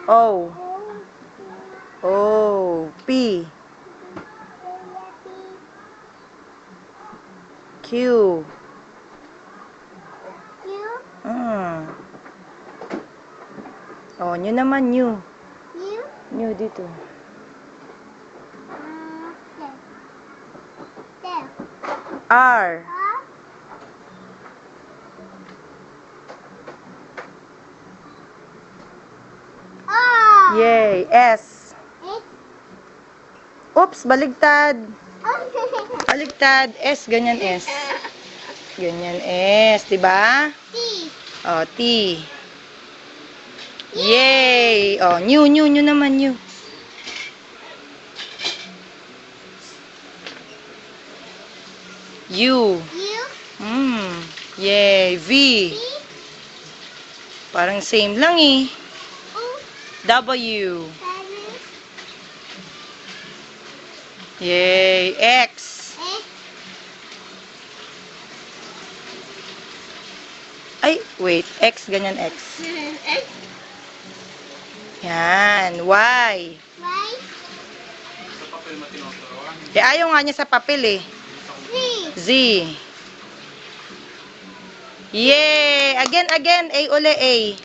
O. O. P. Q. Mm. Oh, new naman, new. New dito. R. Yay. S. Oops, baligtad. Baligtad. S, ganyan S. Ganyan S, diba? Oh, T. Yay! Oh, new naman, new. U. Yay. V. Parang same lang eh. W. Yay. X. Ay, wait. X, ganyan X. Yan. Y. Ayaw nga niya sa papel eh. Z. Yay! Again. A uli, A.